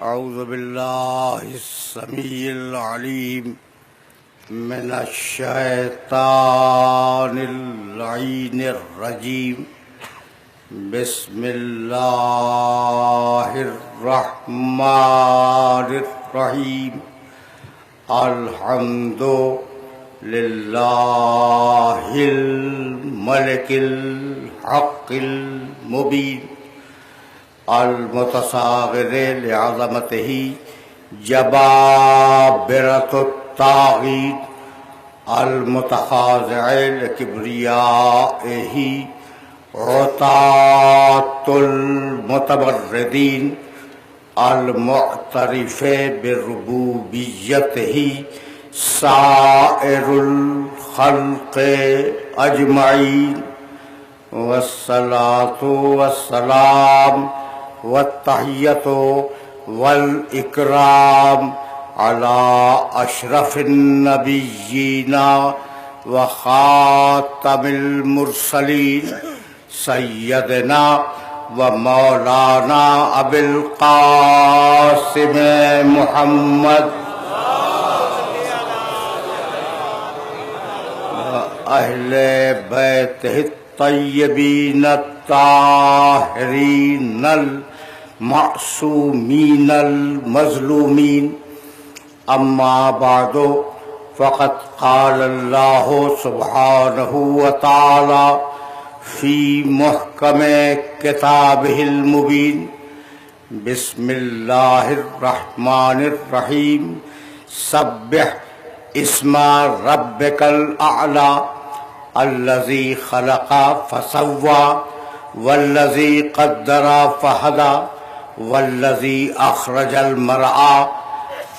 اعوذ باللہ السمیع العلیم من الشیطان اللعین الرجیم بسم اللہ الرحمن الرحیم الحمد للہ الملک الحق المبین المتصاغر لعظمته جبابرة الطاغين المتخاضع لكبريائه عطاة المتمردين المعترف بربوبيته سائر الخلق أجمعين والصلاة والسلام والتحیۃ والإکرام علی اشرف النبیین وخاتم المرسلین سیدنا و مولانا ابی القاسم محمد اہل بیتہ الطیبین الطاہرین المعصومین المظلومین اما بعد فقد قال اللہ سبحانہ وتعالی فی محکم کتابہ المبین بسم اللہ الرحمن الرحیم سبح اسم ربک الاعلی الذی خلق فسوى والذی قدر فہدى والذی اخرج المرعى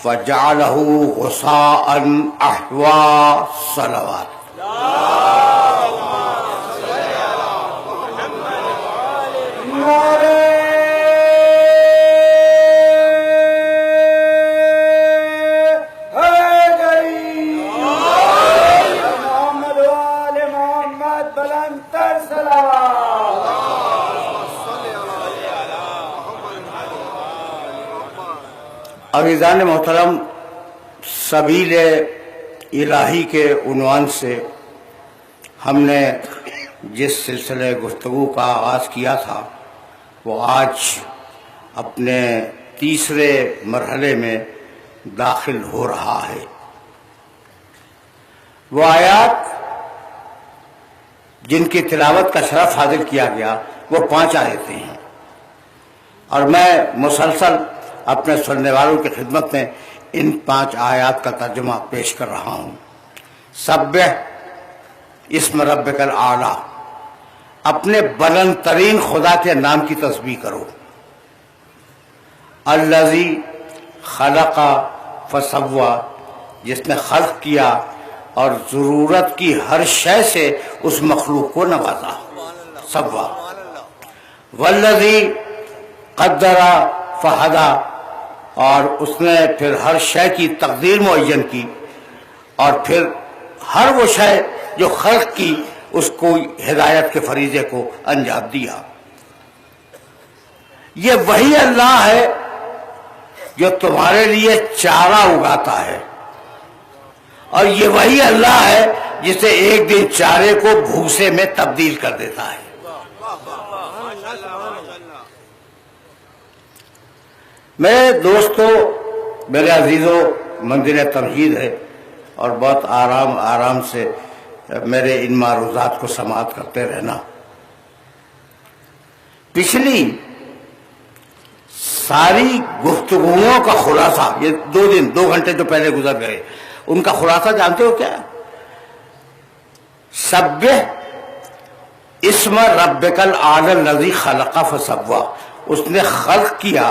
فجعله غثاء احوى صلوات عزیزان محترم، سبیل الہی کے عنوان سے ہم نے جس سلسلے گفتگو کا آغاز کیا تھا وہ آج اپنے تیسرے مرحلے میں داخل ہو رہا ہے۔ وہ آیات جن کی تلاوت کا شرف حاصل کیا گیا وہ 5 آیتیں ہیں، اور میں مسلسل اپنے سننے والوں کی خدمت میں ان 5 آیات کا ترجمہ پیش کر رہا ہوں۔ سبح اسم ربک الاعلی، اپنے بلند ترین خدا کے نام کی تسبیح کرو۔ الذی خلق فسوى، جس نے خلق کیا اور ضرورت کی ہر شے سے اس مخلوق کو نوازا، سوا۔ والذی قدر فہدى، اور اس نے پھر ہر شے کی تقدیر معین کی، اور پھر ہر وہ شے جو خلق کی اس کو ہدایت کے فریضے کو انجام دیا۔ یہ وہی اللہ ہے جو تمہارے لیے چارہ اگاتا ہے، اور یہ وہی اللہ ہے جسے ایک دن چارے کو بھوسے میں تبدیل کر دیتا ہے۔ میرے دوستو، میرے عزیزو، منزل تمہید ہے، اور بہت آرام سے میرے ان معروضات کو سماعت کرتے رہنا۔ پچھلی ساری گفتگوؤں کا خلاصہ، یہ 2 گھنٹے جو پہلے گزر گئے، ان کا خلاصہ جانتے ہو کیا؟ سبح اسم ربک الاعلی الذی خلق فسوى، اس نے خلق کیا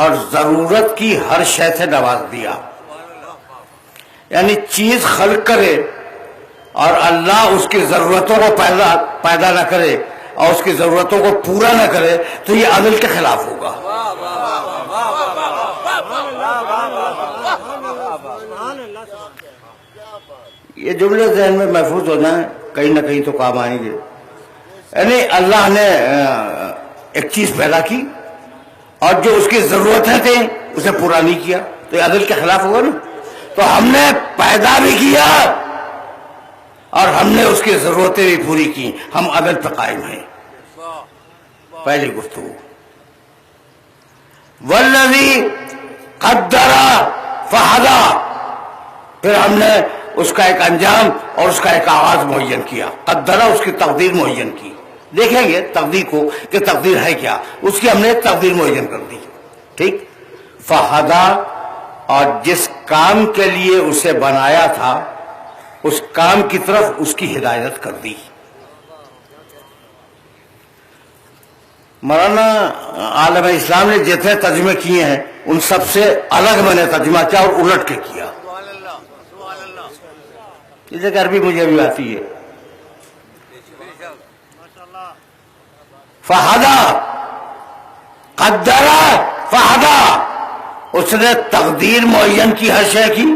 اور ضرورت کی ہر شے سے نواز دیا۔ یعنی چیز خلق کرے اور اللہ اس کی ضرورتوں کو پیدا نہ کرے اور اس کی ضرورتوں کو پورا نہ کرے تو یہ عدل کے خلاف ہوگا۔ یہ جملے ذہن میں محفوظ ہو جائیں، کہیں نہ کہیں تو کام آئیں گے۔ یعنی اللہ نے ایک چیز پیدا کی اور جو اس کی ضرورتیں تھیں اسے پورا نہیں کیا تو یہ عدل کے خلاف ہوگا نا. تو ہم نے پیدا بھی کیا اور ہم نے اس کی ضرورتیں بھی پوری کی, ہم عدل پہ قائم ہیں. پہلی گفتگو. والذی قدر فہدی, پھر ہم نے اس کا ایک انجام اور اس کا ایک آغاز معین کیا. قدرہ, اس کی تقدیر معین کی. دیکھیں گے تقدیر کو کہ تقدیر ہے کیا, اس کی ہم نے تقدیر معین کر دی. ٹھیک. فہدی, اور جس کام کے لیے اسے بنایا تھا اس کام کی طرف اس کی ہدایت کر دی. مولانا عالم اسلام نے جتنے ترجمے کیے ہیں ان سب سے الگ میں نے ترجمہ کیا اور الٹ کے کیا. جیسے کہ عربی مجھے بھی آتی ہے. فہدی, قدر فہدی, اس نے تقدیر معین کی ہر شے کی,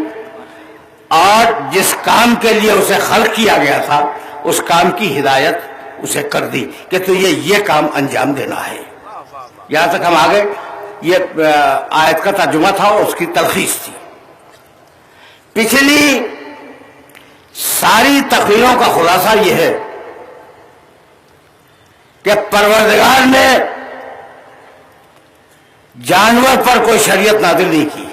اور جس کام کے لیے اسے خلق کیا گیا تھا اس کام کی ہدایت اسے کر دی کہ تو یہ کام انجام دینا ہے. یہاں تک ہم آگے. یہ آیت کا ترجمہ تھا اور اس کی تلخیص تھی. پچھلی ساری تقریروں کا خلاصہ یہ ہے کہ پروردگار نے جانور پر کوئی شریعت نازل نہیں کی,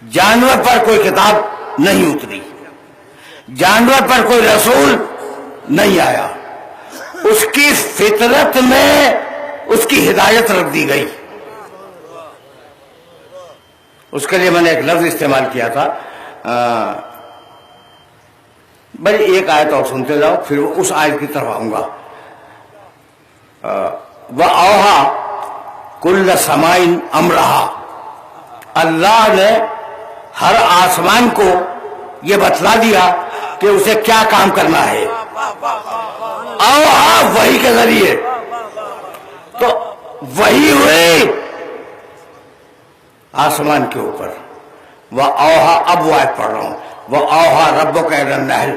جانور پر کوئی کتاب نہیں اتری, جانور پر کوئی رسول نہیں آیا. اس کی فطرت میں اس کی ہدایت رکھ دی گئی. اس کے لیے میں نے ایک لفظ استعمال کیا تھا. بھائی ایک آیت اور سنتے جاؤ پھر اس آیت کی طرف آؤں گا. وَأَوْحَىٰ كُلَّ سَمَاءٍ أَمْرَهَا, اللہ نے ہر آسمان کو یہ بتلا دیا کہ اسے کیا کام کرنا ہے. اوحا, وحی کے ذریعے. تو وحی ہوئی آسمان کے اوپر. وَأَوْحَىٰ, اب وہ آیت پڑھ رہا ہوں. وَأَوْحَىٰ رَبُّكَ إِلَى النَّحْلِ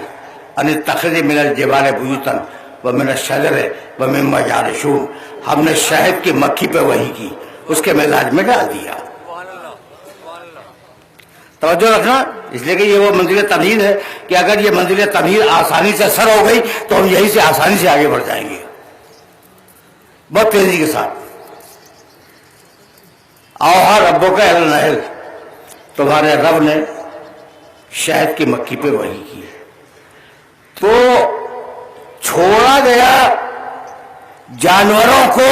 أَنِ اتَّخِذِي مِنَ الْجِبَالِ بُيُوتًا وَمِنَ الشَّجَرِ وَمِمَّا يَعْرِشُونَ, ہم نے شہد کی مکھی پہ وحی کی, اس کے مزاج میں ڈال دیا. توجہ رکھنا, اس لیے کہ یہ وہ منزل تمہید ہے کہ اگر یہ منزل تمہید آسانی سے سر ہو گئی تو ہم یہی سے آسانی سے آگے بڑھ جائیں گے بہت تیزی کے ساتھ. اوحا ربک الی النحل, تمہارے رب نے شہد کی مکھی پہ وحی کی. تو چھوڑا گیا جانوروں کو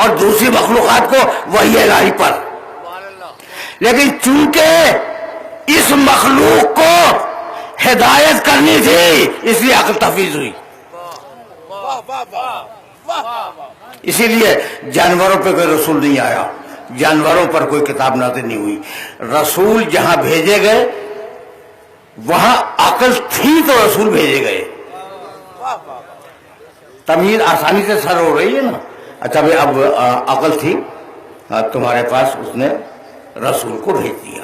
اور دوسری مخلوقات کو وحی الہی پر, لیکن چونکہ اس مخلوق کو ہدایت کرنی تھی اس لیے عقل تحفیظ ہوئی. اسی لیے جانوروں پہ کوئی رسول نہیں آیا, جانوروں پر کوئی کتاب نازل نہیں ہوئی. رسول جہاں بھیجے گئے وہاں عقل تھی تو رسول بھیجے گئے. تمیز آسانی سے سر ہو رہی ہے نا. اچھا بھائی, اب عقل تھی تمہارے پاس, اس نے رسول کو بھیج دیا.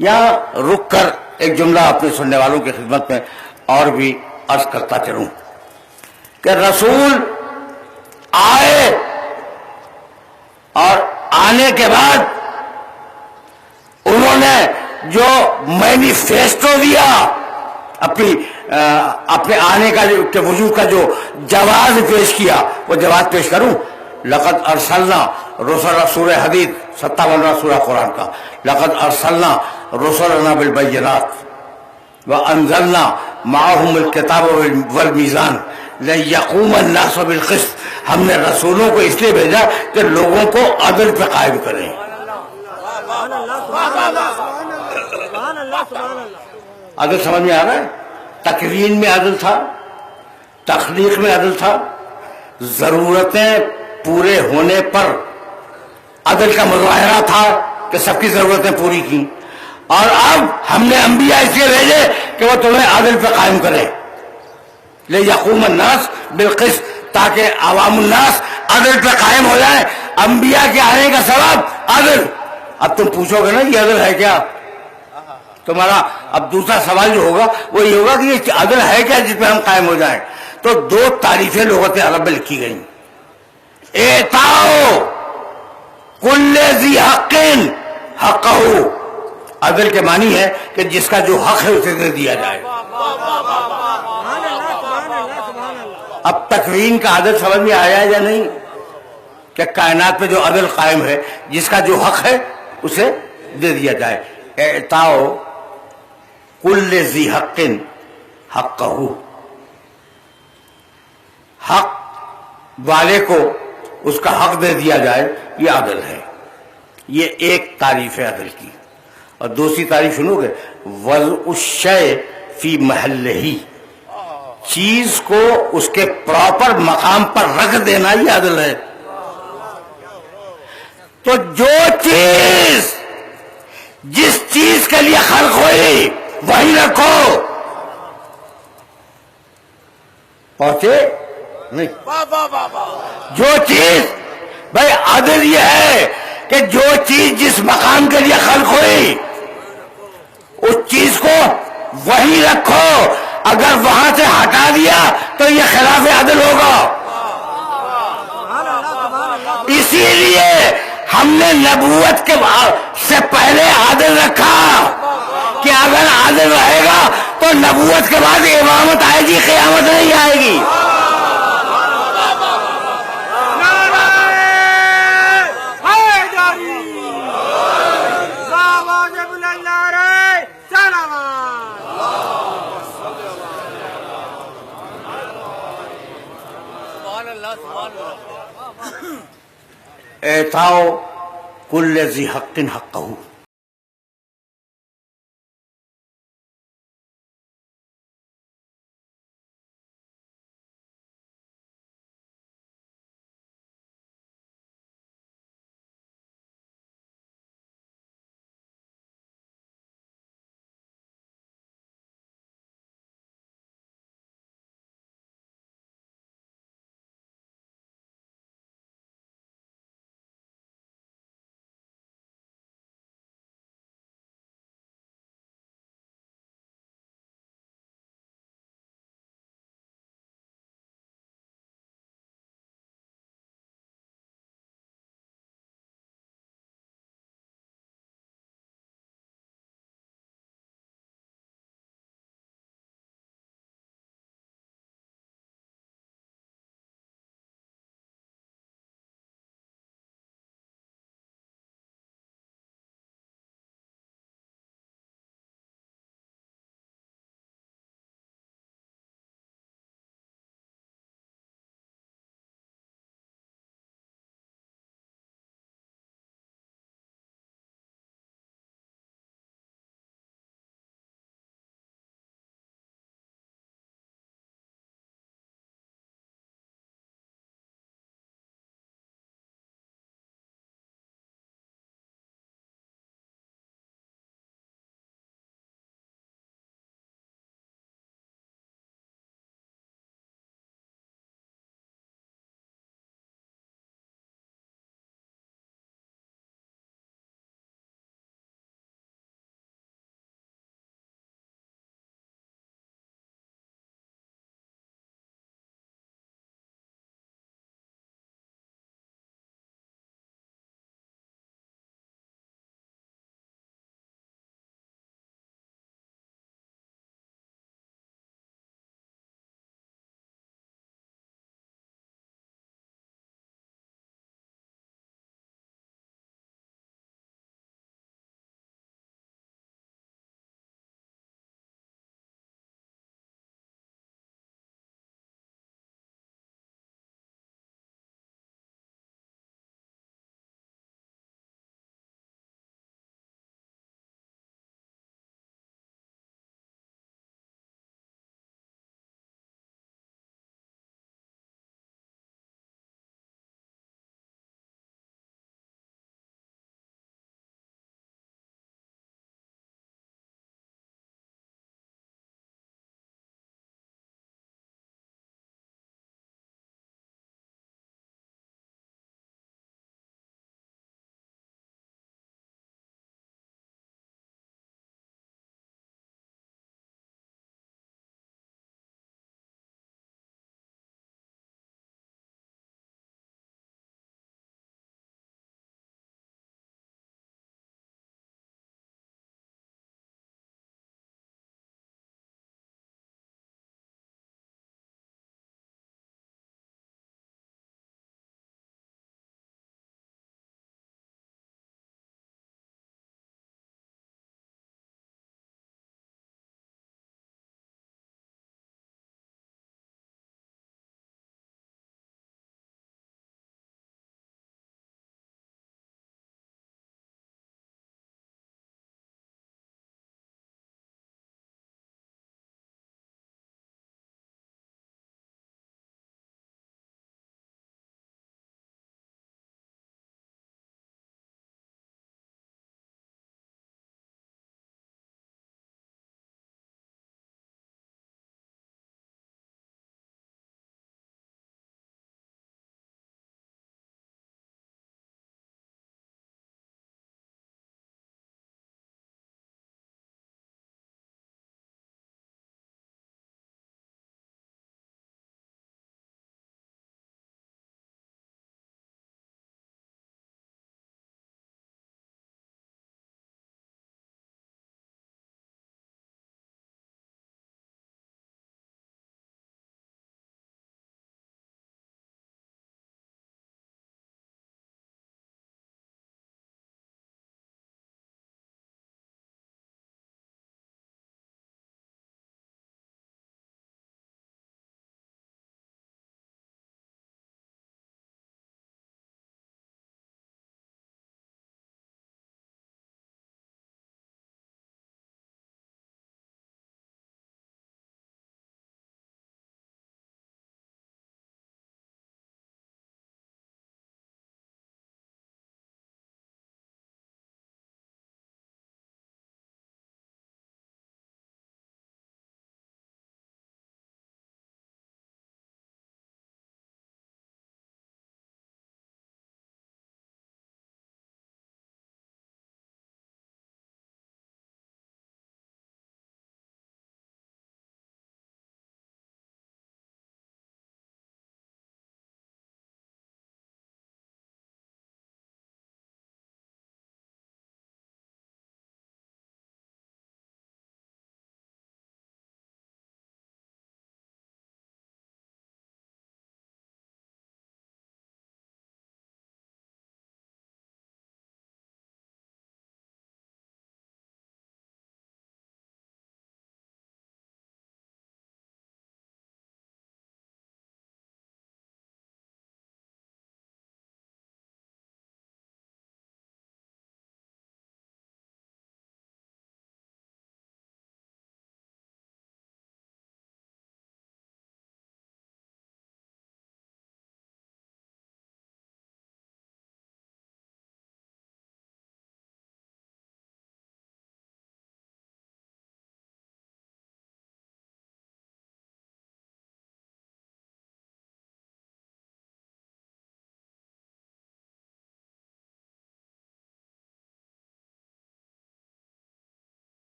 یہاں رک کر ایک جملہ اپنے سننے والوں کی خدمت میں اور بھی عرض کرتا چلوں کہ رسول آئے اور آنے کے بعد انہوں نے جو مینیفیسٹو دیا اپنے آنے کا جو وجود کا جو جواز پیش کیا, وہ جواز پیش کروں. لقد ارسلنا رسلا, سورہ حدید 57واں سورہ قرآن کا. لقد ارسلنا رسلنا بالبینات وانزلنا معهم الکتاب والمیزان لیقوم الناس بالقسط. ہم نے رسولوں کو اس لیے بھیجا کہ لوگوں کو عدل پہ قائم کریں. عدل سمجھ میں آ رہا ہے؟ تکوین میں عدل تھا, تخلیق میں عدل تھا, ضرورتیں پورے ہونے پر عدل کا مظاہرہ تھا کہ سب کی ضرورتیں پوری کی. اور اب ہم نے انبیاء اس لیے بھیجے کہ وہ تمہیں عدل پہ قائم کرے. لیقوم الناس بالقسط, تاکہ عوام الناس عدل پہ قائم ہو جائے. انبیاء کے آنے کا سبب عدل. اب تم پوچھو گے نا یہ عدل ہے کیا, تمہارا اب دوسرا سوال جو ہوگا وہ یہ ہوگا کہ یہ عدل ہے کیا جس پہ ہم قائم ہو جائیں. تو دو تعریفیں لغت عرب میں لکھی گئی. اعطاء کل ذی حق حقہ، عدل کے معنی ہے کہ جس کا جو حق ہے اسے دے دیا جائے۔ اب تکوین کا عدل سمجھ میں آیا ہے یا نہیں، کہ کائنات میں جو عدل قائم ہے، جس کا جو حق ہے اسے دے دیا جائے۔ اعطاء کل ذی حق حقہ، حق والے کو اس کا حق دے دیا جائے، یہ عدل ہے۔ یہ ایک تعریف ہے عدل کی۔ اور دوسری تعریف سنو گے، وضع الشیء فی محلہ، چیز کو اس کے پراپر مقام پر رکھ دینا، یہ عدل ہے۔ تو جو چیز جس چیز کے لیے خلق ہوئی وہی رکھو، پہنچے نہیں؟ جو چیز، بھائی عدل یہ ہے کہ جو چیز جس مقام کے لیے خلق ہوئی اس چیز کو وہی رکھو، اگر وہاں سے ہٹا دیا تو یہ خلاف عدل ہوگا۔ اسی لیے ہم نے نبوت کے سے پہلے عادل رکھا کہ اگر عادل رہے گا تو نبوت کے بعد امامت آئے گی، قیامت نہیں آئے گی۔ اعطاء کل ذی حق حقہ۔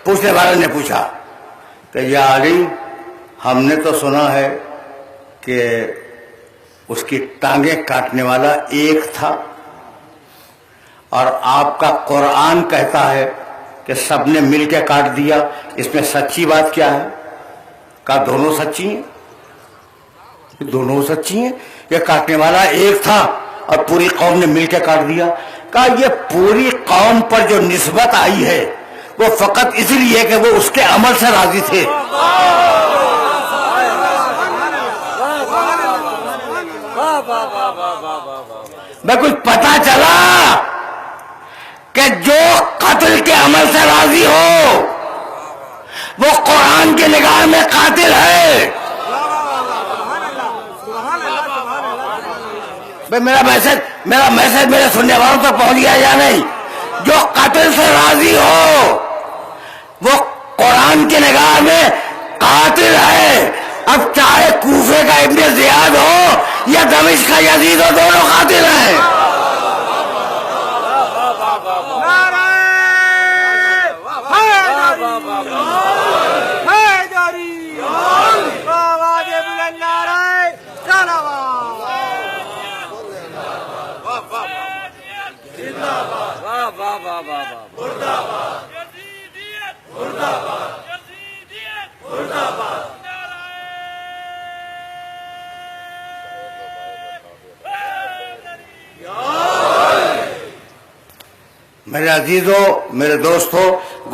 پوچھنے والے نے پوچھا کہ یا علی، ہم نے تو سنا ہے کہ اس کی ٹانگیں کاٹنے والا ایک تھا، اور آپ کا قرآن کہتا ہے کہ سب نے مل کے کاٹ دیا، اس میں سچی بات کیا ہے؟ کہا دونوں سچی ہیں، دونوں سچی ہیں، یہ کاٹنے والا ایک تھا اور پوری قوم نے مل کے کاٹ دیا۔ کہا یہ پوری قوم پر جو نسبت آئی ہے وہ فقط اس لیے کہ وہ اس کے عمل سے راضی تھے۔ میں کچھ پتا چلا کہ جو قتل کے عمل سے راضی ہو وہ قرآن کی نگاہ میں قاتل ہے۔ میرا میسج میرے سننے والوں تک پہنچ گیا یا نہیں؟ جو قتل سے راضی ہو وہ قرآن کی نگاہ میں قاتل ہے۔ اب چاہے کوفے کا ابن زیاد ہو یا دمشق کا یزید ہو، دونوں قاتل ہیں۔ میرے عزیزوں، میرے دوستوں،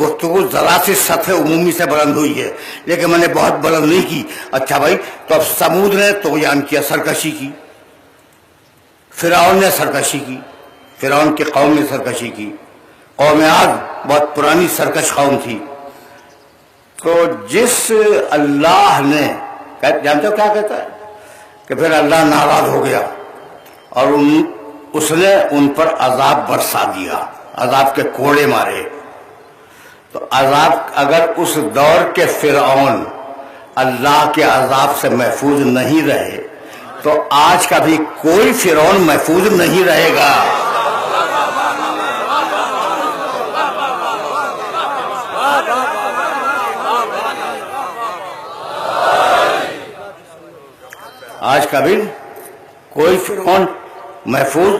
گفتگو ذرا سی سطح عمومی سے بلند ہوئی ہے، لیکن میں نے بہت بلند نہیں کی۔ اچھا بھائی، تو اب سمود نے طغیان کیا، سرکشی کی، فرعون نے سرکشی کی، فرعون کی قوم نے سرکشی کی، قوم عاد بہت پرانی سرکش قوم تھی۔ تو جس اللہ نے، جانتے ہو کیا کہتا ہے کہ پھر اللہ ناراض ہو گیا اور اس نے ان پر عذاب برسا دیا، عذاب کے کوڑے مارے۔ تو عذاب، اگر اس دور کے فرعون اللہ کے عذاب سے محفوظ نہیں رہے تو آج کا بھی کوئی فرعون محفوظ نہیں رہے گا۔ آج کا بھی کوئی فرعون محفوظ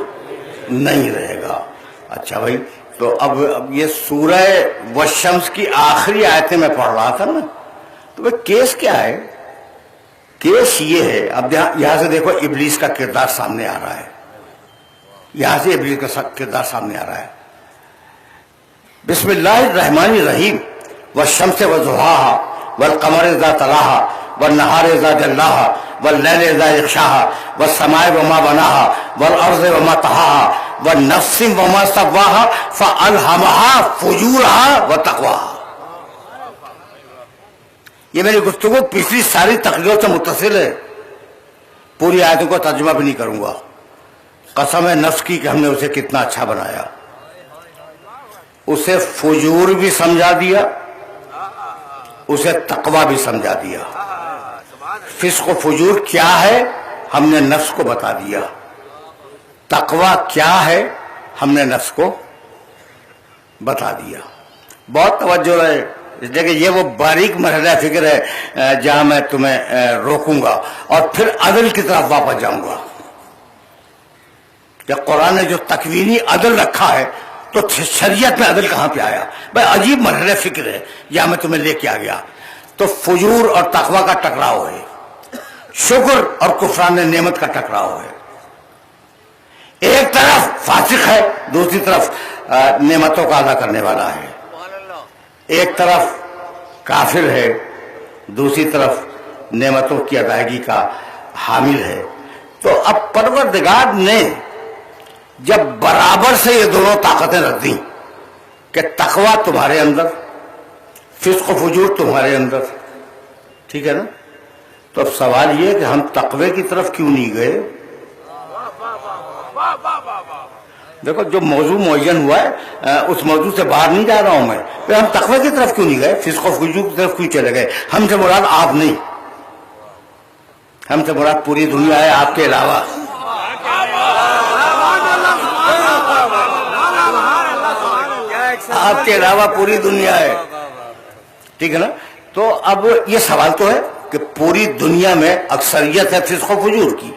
نہیں رہے گا۔ اچھا بھائی، تو اب یہ سورہ والشمس کی آخری آیتیں میں پڑھ رہا تھا نا، تو بھائی کیس کیا ہے؟ کیس یہ ہے، اب یہاں سے دیکھو ابلیس کا کردار سامنے آ رہا ہے، یہاں سے ابلیس کا کردار سامنے آ رہا ہے۔ بسم اللہ الرحمن الرحیم، والشمس وضحاہا والقمر اذا تلاہا والنہار اذا جلاہا واللیل اذا یغشاہا والسماء وما بناہا والارض وما طحاہا والنفس وما سواہا فالہمہا فجورہا وتقواہا۔ یہ میری گفتگو پچھلی ساری تقریروں سے متصل ہے، پوری آیتوں کو ترجمہ بھی نہیں کروں گا۔ قسم ہے نفس کی کہ ہم نے اسے کتنا اچھا بنایا، اسے فجور بھی سمجھا دیا، اسے تقوی بھی سمجھا دیا۔ فسق و فجور کیا ہے ہم نے نفس کو بتا دیا، تقوی کیا ہے ہم نے نفس کو بتا دیا۔ بہت توجہ ہے، اس لیے کہ یہ وہ باریک مرحلہ فکر ہے جہاں میں تمہیں روکوں گا اور پھر عدل کی طرف واپس جاؤں گا کہ قرآن نے جو تکوینی عدل رکھا ہے تو شریعت میں عدل کہاں پہ آیا؟ بھائی عجیب مرحلہ فکر ہے یہاں میں تمہیں لے کے آ گیا۔ تو فجور اور تقوی کا ٹکراؤ ہے، شکر اور کفران نعمت کا ٹکراؤ ہے۔ ایک طرف فاسق ہے، دوسری طرف نعمتوں کا ادا کرنے والا ہے۔ ایک طرف کافر ہے، دوسری طرف نعمتوں کی ادائیگی کا حامل ہے۔ تو اب پروردگار نے جب برابر سے یہ دونوں طاقتیں رکھ دیں کہ تقوی تمہارے اندر، فسق و فجور تمہارے اندر، ٹھیک ہے نا، تو اب سوال یہ کہ ہم تقوی کی طرف کیوں نہیں گئے؟ دیکھو جو موضوع معین ہوا ہے اس موضوع سے باہر نہیں جا رہا ہوں میں، پھر ہم تقوی کی طرف کیوں نہیں گئے؟ فسق و فجور کی طرف کیوں چلے گئے؟ ہم سے مراد آپ نہیں، ہم سے مراد پوری دنیا ہے آپ کے علاوہ۔ آپ کے علاوہ پوری دنیا ہے۔ ٹھیک ہے نا. تو اب یہ سوال تو ہے کہ پوری دنیا میں اکثریت ہے فسق و فجور کی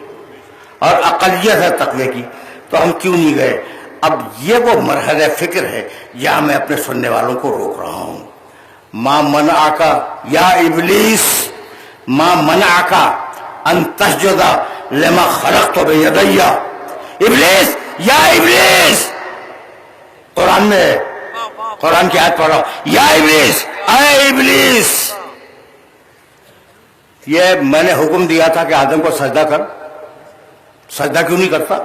اور اقلیت ہے تقوی کی، تو ہم کیوں نہیں گئے؟ اب یہ وہ مرحلہ فکر ہے یہاں میں اپنے سننے والوں کو روک رہا ہوں. ما منعک یا ابلیس، ما منعک ان تسجد لما خلقت بیدی. ابلیس، یا ابلیس، قرآن میں ہے، قرآن کی آیت پڑھ رہا ہوں، یا ابلیس، اے ابلیس. یہ میں نے حکم دیا تھا کہ آدم کو سجدہ کر، سجدہ کیوں نہیں کرتا؟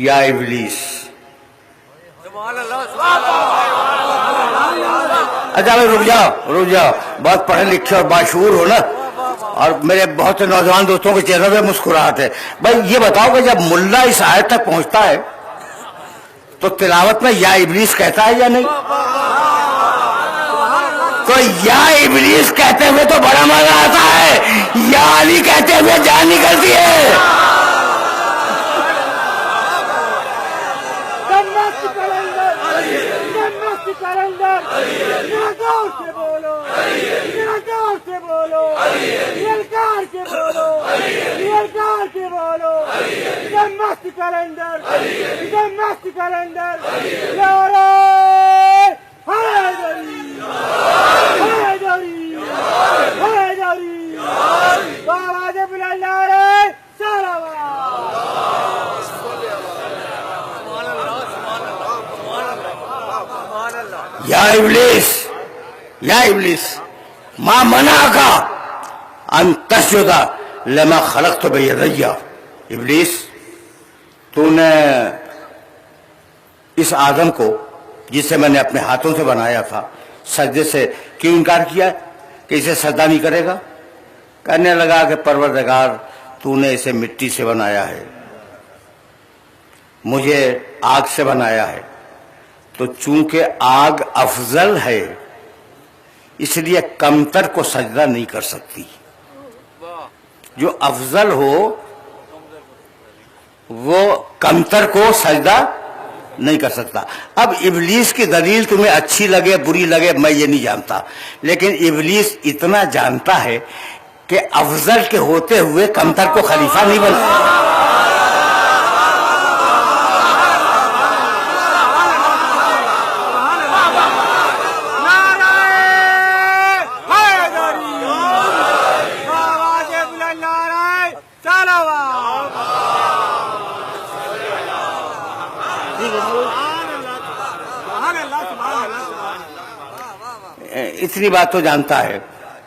یا ابلیس. اچھا بھائی رک جاؤ، بہت پڑھے لکھے اور باشعور ہو نا، اور میرے بہت سے نوجوان دوستوں کے چہروں پہ مسکراہٹ ہے. بھائی یہ بتاؤ کہ جب ملا اس آیت تک پہنچتا ہے تو تلاوت میں یا ابلیس کہتا ہے یا نہیں؟ تو یا ابلیس کہتے ہوئے تو بڑا مزہ آتا ہے، یا علی کہتے ہوئے جان نکلتی ہے. یا ابلیس، یا ابلیس، ما منعک ان تسجد لما خلقت بیدی. ابلیس، تو نے اس آدم کو جسے میں نے اپنے ہاتھوں سے بنایا تھا سجدے سے کیوں انکار کیا کہ اسے سجدہ نہیں کرے گا؟ کہنے لگا کہ پروردگار تو نے اسے مٹی سے بنایا ہے، مجھے آگ سے بنایا ہے، تو چونکہ آگ افضل ہے اس لیے کمتر کو سجدہ نہیں کر سکتی. جو افضل ہو وہ کمتر کو سجدہ نہیں کر سکتا. اب ابلیس کی دلیل تمہیں اچھی لگے بری لگے میں یہ نہیں جانتا، لیکن ابلیس اتنا جانتا ہے کہ افضل کے ہوتے ہوئے کمتر کو خلیفہ نہیں بنا. اتنی بات تو جانتا ہے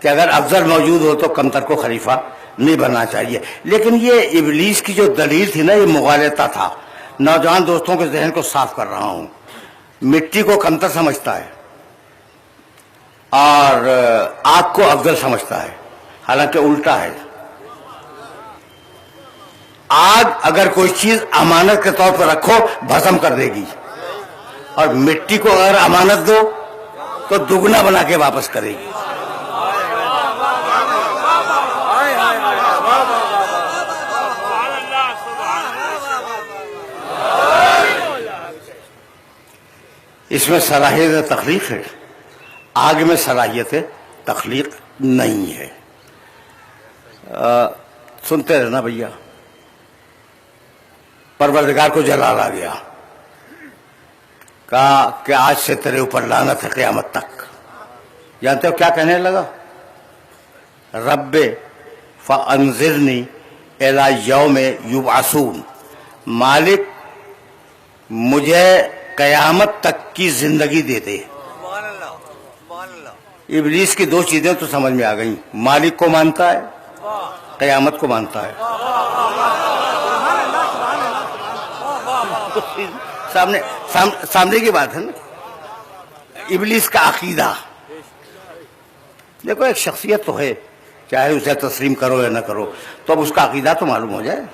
کہ اگر افضل موجود ہو تو کمتر کو خلیفہ نہیں بننا چاہیے. لیکن یہ ابلیس کی جو دلیل تھی نا یہ مغالطہ تھا. نوجوان دوستوں کے ذہن کو صاف کر رہا ہوں. مٹی کو کمتر سمجھتا ہے اور آگ کو افضل سمجھتا ہے، حالانکہ الٹا ہے. آگ اگر کوئی چیز امانت کے طور پر رکھو بھسم کر دے گی، اور مٹی کو اگر امانت دو تو دگنا بنا کے واپس کرے گی. اس میں صلاحیت تخلیق ہے، آگ میں صلاحیت تخلیق نہیں ہے. سنتے رہنا بھیا. پروردگار کو جلال آ گیا، کہا کہ آج سے تیرے اوپر لعنت ہے قیامت تک. جانتے ہو کیا کہنے لگا؟ رب فانظرنی الی یوم یبعثون. مالک مجھے قیامت تک کی زندگی دے دے. ابلیس کی دو چیزیں تو سمجھ میں آ گئیں، مالک کو مانتا ہے، قیامت کو مانتا ہے. سامنے کی بات ہے نا. ابلیس کا عقیدہ دیکھو، ایک شخصیت تو ہے، چاہے اسے تسلیم کرو یا نہ کرو، تو اب اس کا عقیدہ تو معلوم ہو جائے.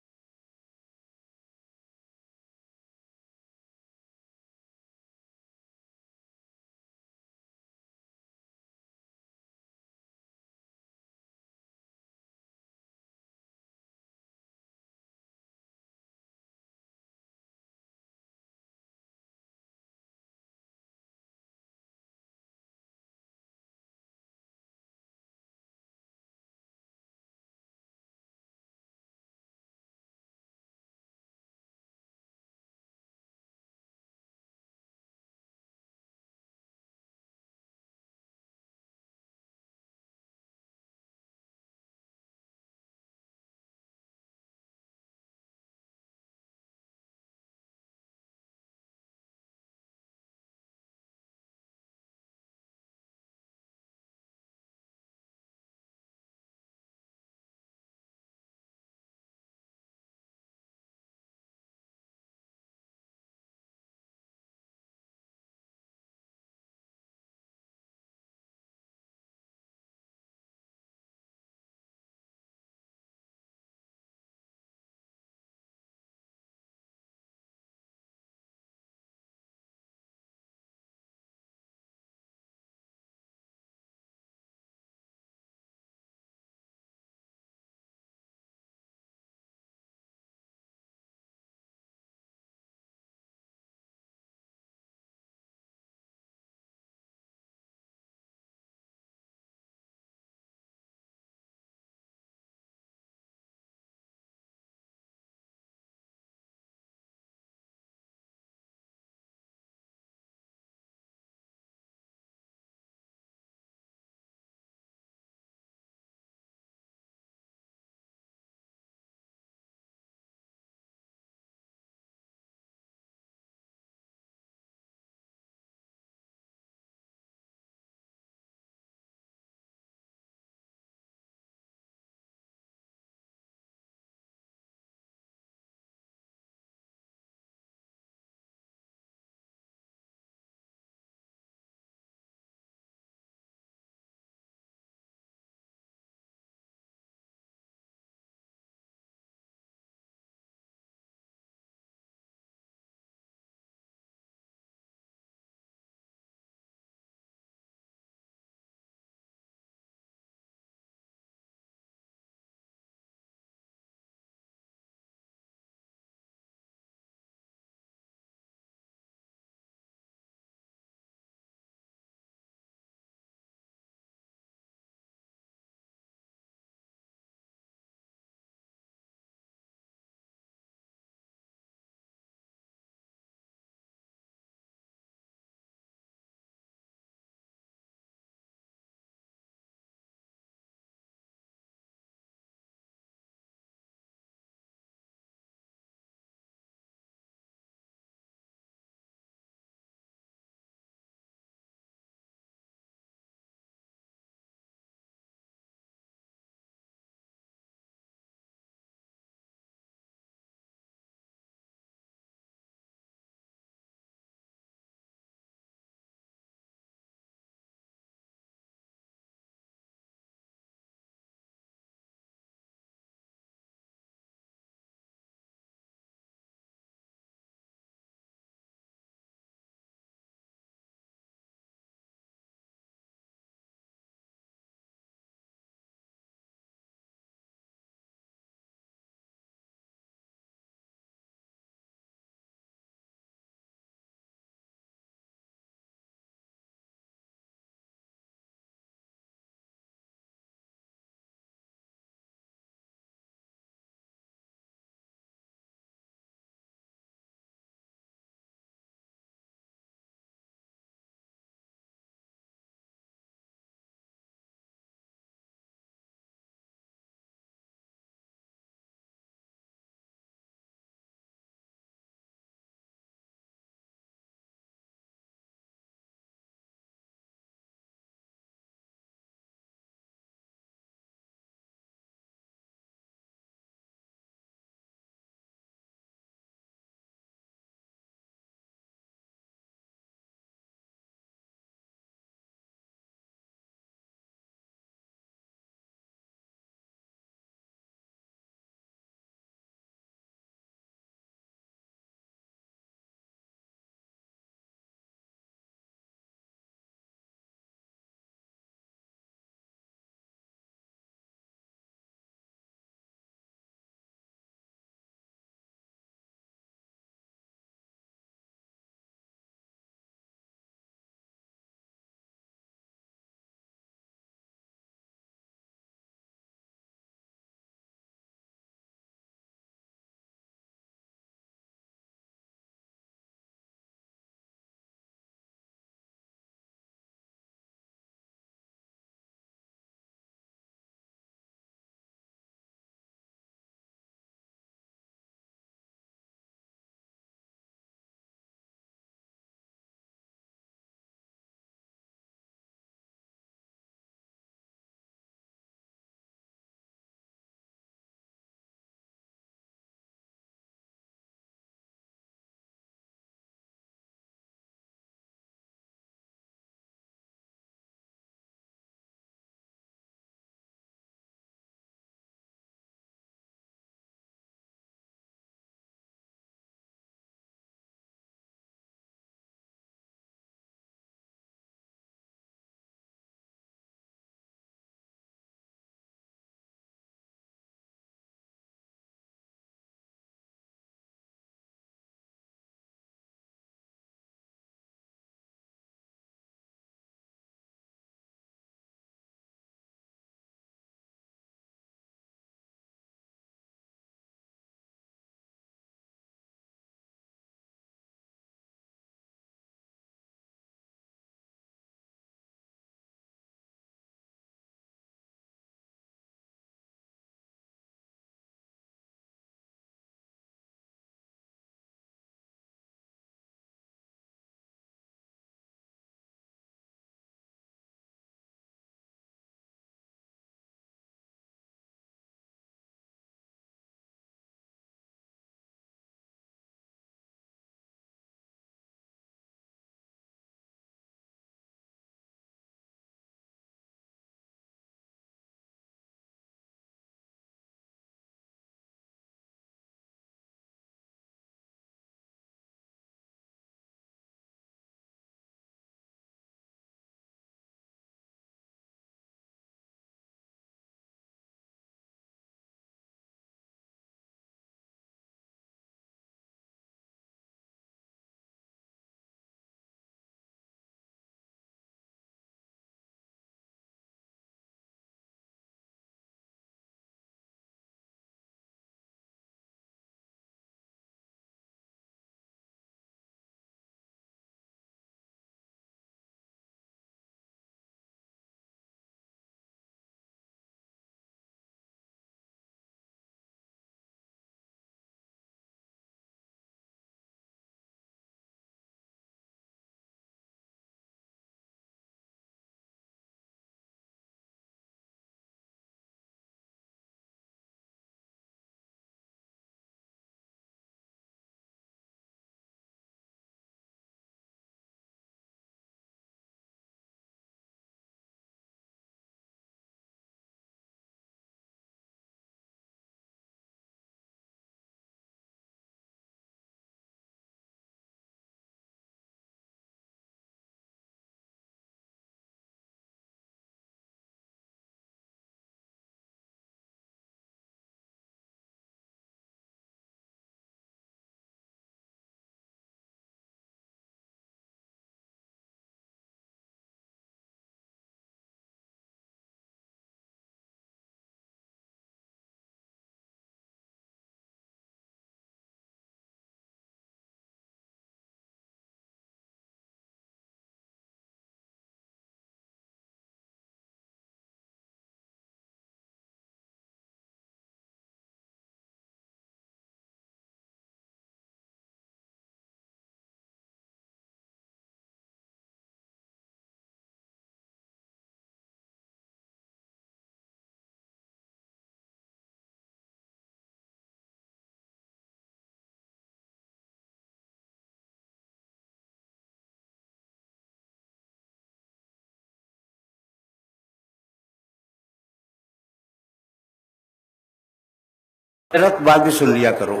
بات بھی سن لیا کرو.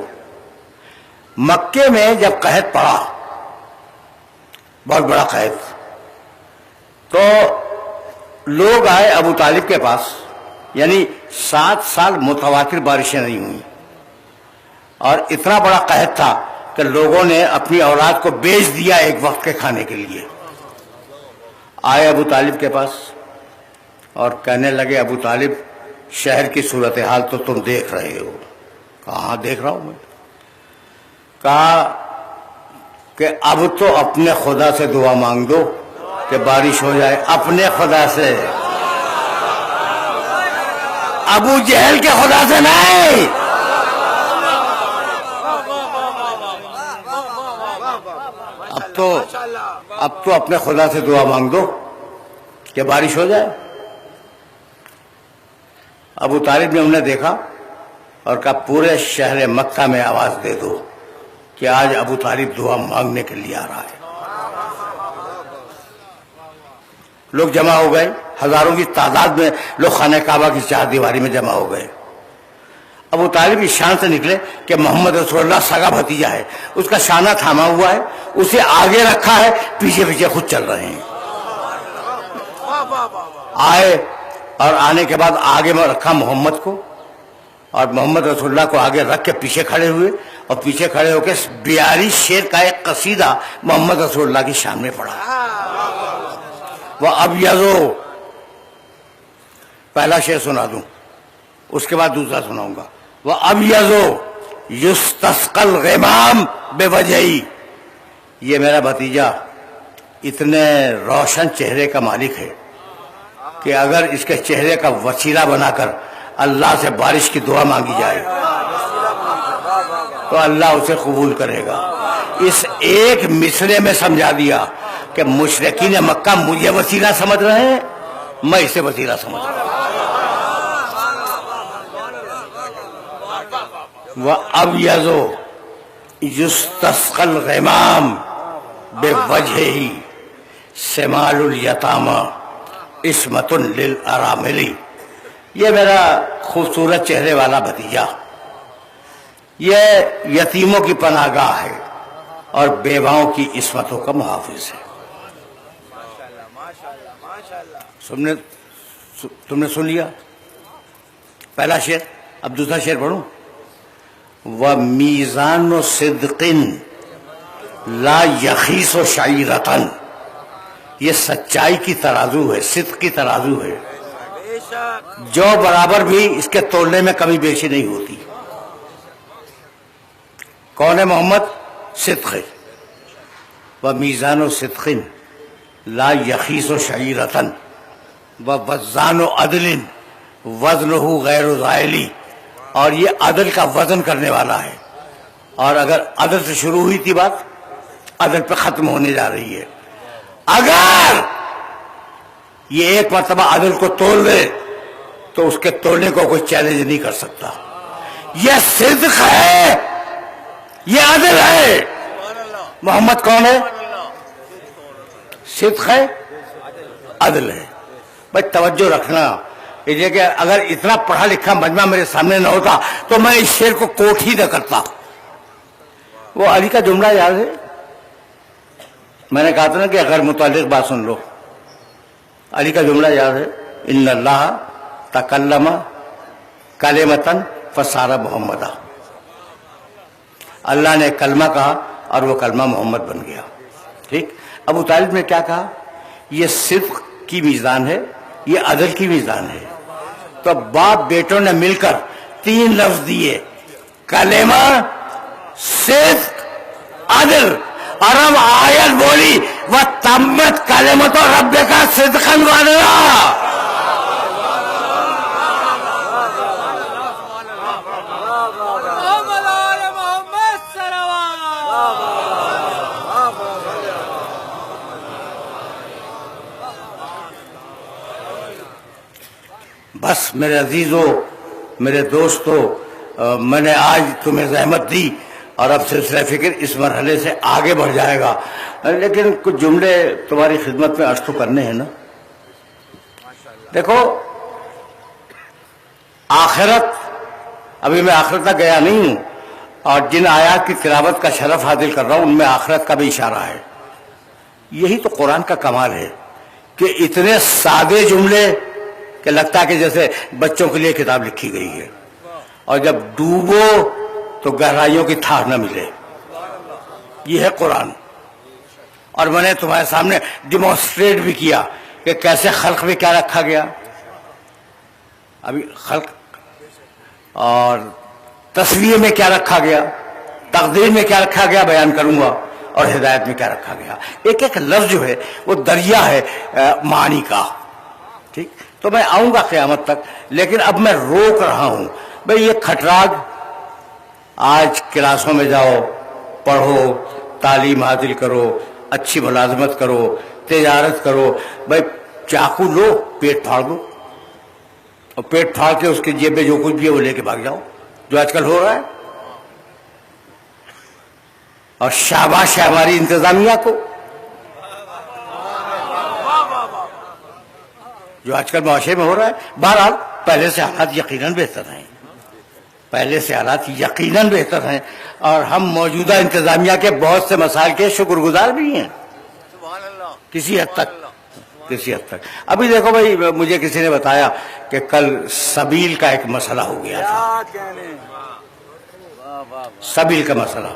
مکے میں جب قحط پڑا، بہت بڑا قحط، تو لوگ آئے ابو طالب کے پاس. یعنی 7 سال متواتر بارشیں نہیں ہوئیں، اور اتنا بڑا قحط تھا کہ لوگوں نے اپنی اولاد کو بیچ دیا ایک وقت کے کھانے کے لیے. آئے ابو طالب کے پاس اور کہنے لگے، ابو طالب شہر کی صورتحال تو تم دیکھ رہے ہو. کہاں دیکھ رہا ہوں میں؟ کہا کہ اب تو اپنے خدا سے دعا مانگ دو کہ بارش ہو جائے. اپنے خدا سے، ابو جہل کے خدا سے نہیں. اب تو اپنے خدا سے دعا مانگ دو کہ بارش ہو جائے. ابو طالب نے انہیں دیکھا اور کہا پورے شہر مکہ میں آواز دے دو کہ آج ابو طالب دعا مانگنے کے لیے آ رہا ہے. لوگ جمع ہو گئے، ہزاروں کی تعداد میں لوگ خانہ کعبہ کی چار دیواری میں جمع ہو گئے. ابو طالب اس شان سے نکلے کہ محمد رسول اللہ سگا بھتیجا ہے، اس کا شانہ تھاما ہوا ہے، اسے آگے رکھا ہے، پیچھے پیچھے خود چل رہے ہیں. آئے اور آنے کے بعد آگے میں رکھا محمد کو، اور محمد رسول اللہ کو آگے رکھ کے پیچھے کھڑے ہوئے، اور پیچھے کھڑے ہو کے 42 شعر کا ایک قصیدہ محمد رسول اللہ کی شان میں پڑھا. وہ اب یزو، پہلا شعر سنا دوں، اس کے بعد دوسرا سناؤں گا. وہ اب یزو یستسقى الغمام بوجہی. یہ میرا بھتیجا اتنے روشن چہرے کا مالک ہے کہ اگر اس کے چہرے کا وسیلہ بنا کر اللہ سے بارش کی دعا مانگی جائے تو اللہ اسے قبول کرے گا. اس ایک مصرے میں سمجھا دیا کہ مشرکین مکہ مجھے وسیلہ سمجھ رہے ہیں، میں اسے وسیلہ سمجھ رہا ہوں. وَأَبْيَضُ يُسْتَسْقَى الْغِمَامُ بِوَجْهِهِ شِمَالُ الْيَتَامَى عِصْمَةٌ لِلْأَرَامِلِ. یہ میرا خوبصورت چہرے والا بھتیجا، یہ یتیموں کی پناہ گاہ ہے اور بیواؤں کی عصمتوں کا محافظ ہے. تم نے سن لیا پہلا شعر. اب دوسرا شعر پڑھوں. وَمِيزَانُ صِدْقٍ لَا يَخِيسُ شَعِيرَةً. یہ سچائی کی ترازو ہے، صدق کی ترازو ہے، جو برابر بھی اس کے تولنے میں کمی بیشی نہیں ہوتی. کون ہے محمد؟ صدق ہے. وَمِيزَانُ صِدْقٍ لَا يَخِيسُ شَعِيرَةً وَوَزَّانُ عَدْلٍ وَزْنُهُ غَيْرُ زَائِلِ. اور یہ عدل کا وزن کرنے والا ہے، اور اگر عدل سے شروع ہوئی تھی بات، عدل پہ ختم ہونے جا رہی ہے. اگر یہ ایک مرتبہ عدل کو تول دے تو اس کے تولنے کو کوئی چیلنج نہیں کر سکتا. یہ صدق ہے، یہ عدل ہے. محمد کون ہے؟ صدق ہے، عدل ہے. بھائی توجہ رکھنا، یہ کہ اگر اتنا پڑھا لکھا مجمع میرے سامنے نہ ہوتا تو میں اس شعر کو کوٹ ہی نہ کرتا. وہ علی کا جملہ یاد ہے؟ میں نے کہا تھا نا کہ اگر متعلق بات سن لو. علی کا جملہ یاد ہے؟ ان اللہ تکلم کلمۃ فصار محمدا. اللہ نے کلمہ کہا اور وہ کلمہ محمد بن گیا. ٹھیک. ابو طالب نے کیا کہا؟ یہ صدق کی میزان ہے، یہ عدل کی میزان ہے. تو باپ بیٹوں نے مل کر 3 لفظ دیے، کلمہ، صدق، عدل. اور اب آیت بولی وَتَمَّتْ كَلِمَةُ رَبِّكَ صِدْقًا وَعَدْلًا. بس میرے عزیزوں، میرے دوستوں، میں نے آج تمہیں زحمت دی اور اب سلسلہ فکر اس مرحلے سے آگے بڑھ جائے گا، لیکن کچھ جملے تمہاری خدمت میں عرض تو کرنے ہیں نا. دیکھو، آخرت ابھی میں آخرت تک گیا نہیں ہوں، اور جن آیات کی تلاوت کا شرف حاصل کر رہا ہوں ان میں آخرت کا بھی اشارہ ہے۔ یہی تو قرآن کا کمال ہے کہ اتنے سادے جملے کہ لگتا ہے کہ جیسے بچوں کے لیے کتاب لکھی گئی ہے، اور جب ڈوبو تو گہرائیوں کی تھا نہ ملے۔ یہ ہے قرآن، اور میں نے تمہارے سامنے ڈیمونسٹریٹ بھی کیا کہ کیسے خلق میں کیا رکھا گیا، ابھی خلق اور تصویر میں کیا رکھا گیا، تقدیر میں کیا رکھا گیا بیان کروں گا، اور ہدایت میں کیا رکھا گیا۔ ایک ایک لفظ جو ہے وہ دریا ہے معانی کا، ٹھیک۔ تو میں آؤں گا قیامت تک، لیکن اب میں روک رہا ہوں بھئی یہ کھٹراگ، آج کلاسوں میں جاؤ، پڑھو، تعلیم حاصل کرو، اچھی ملازمت کرو، تجارت کرو، بھئی چاقو لو، پیٹ پھاڑ دو، اور پیٹ پھاڑ کے اس کی جیب میں جو کچھ بھی ہے وہ لے کے بھاگ جاؤ، جو آج کل ہو رہا ہے۔ اور شاباش ہے ہماری انتظامیہ کو، جو آج کل معاشرے میں ہو رہا ہے۔ بہرحال پہلے سے حالات یقیناً بہتر ہیں، پہلے سے حالات یقیناً بہتر ہیں، اور ہم موجودہ انتظامیہ کے بہت سے مسائل کے شکر گزار بھی ہیں کسی حد تک۔ ابھی دیکھو بھائی، مجھے کسی نے بتایا کہ کل سبیل کا ایک مسئلہ ہو گیا تھا، سبیل کا مسئلہ۔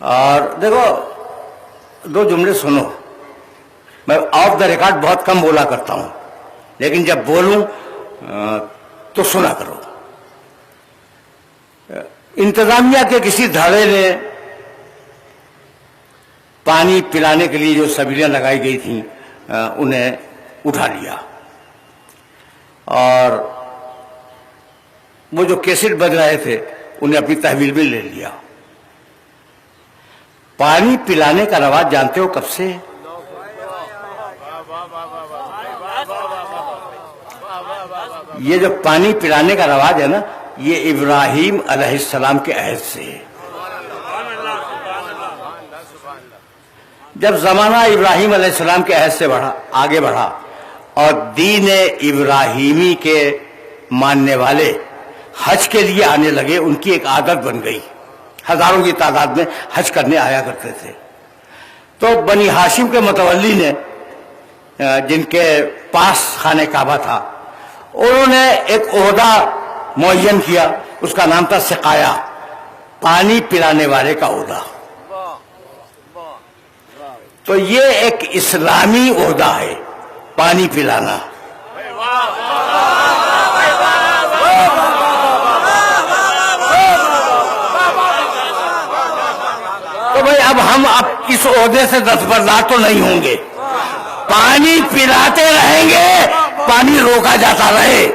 اور دیکھو دو جملے سنو، میں آف دا ریکارڈ بہت کم بولا کرتا ہوں، لیکن جب بولوں تو سنا کرو۔ انتظامیہ کے کسی دھڑے نے پانی پلانے کے لیے جو سبیلیں لگائی گئی تھیں انہیں اٹھا لیا، اور وہ جو کیسٹ بج رہے تھے انہیں اپنی تحویل میں لے لیا۔ پانی پلانے کا رواج جانتے ہو کب سے؟ یہ جو پانی پلانے کا رواج ہے نا، یہ ابراہیم علیہ السلام کے عہد سے ہے۔ جب زمانہ ابراہیم علیہ السلام کے عہد سے آگے بڑھا اور دین ابراہیمی کے ماننے والے حج کے لیے آنے لگے، ان کی ایک عادت بن گئی، ہزاروں کی تعداد میں حج کرنے آیا کرتے تھے۔ تو بنی ہاشم کے متولی نے، جن کے پاس خانہ کعبہ تھا، انہوں نے ایک عہدہ معین کیا، اس کا نام تھا سقایا، پانی پلانے والے کا عہدہ۔ تو یہ ایک اسلامی عہدہ ہے، پانی پلانا۔ تو بھائی اب ہم اس عہدے سے دستبردار تو نہیں ہوں گے، پانی پلاتے رہیں گے، پانی روکا جاتا رہے۔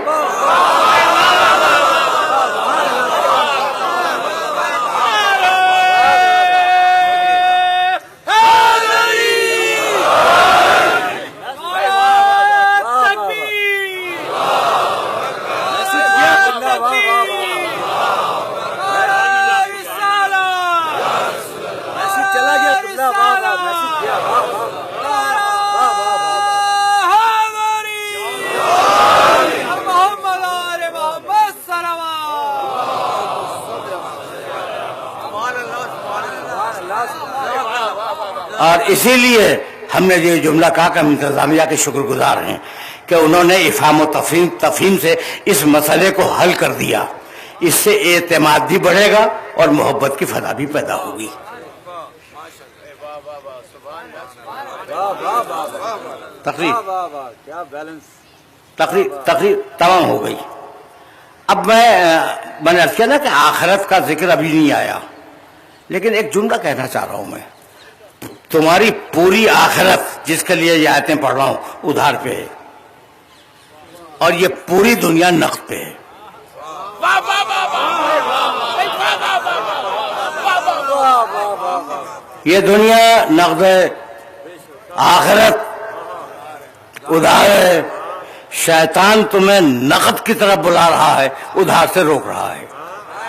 اور اسی لیے ہم نے یہ جملہ کہا کہ ہم انتظامیہ کے شکر گزار ہیں کہ انہوں نے افہام و تفہیم سے اس مسئلے کو حل کر دیا۔ اس سے اعتماد بھی بڑھے گا اور محبت کی فضا بھی پیدا ہوگی۔ تقریر تمام ہو گئی۔ اب میں نے عرض کیا نا کہ آخرت کا ذکر ابھی نہیں آیا، لیکن ایک جملہ کہنا چاہ رہا ہوں میں، تمہاری پوری آخرت جس کے لیے یہ آیتیں پڑھ رہا ہوں ادھار پہ ہے، اور یہ پوری دنیا نقد پہ ہے۔ یہ دنیا نقد ہے، آخرت ادھار ہے۔ شیطان تمہیں نقد کی طرف بلا رہا ہے، ادھار سے روک رہا ہے۔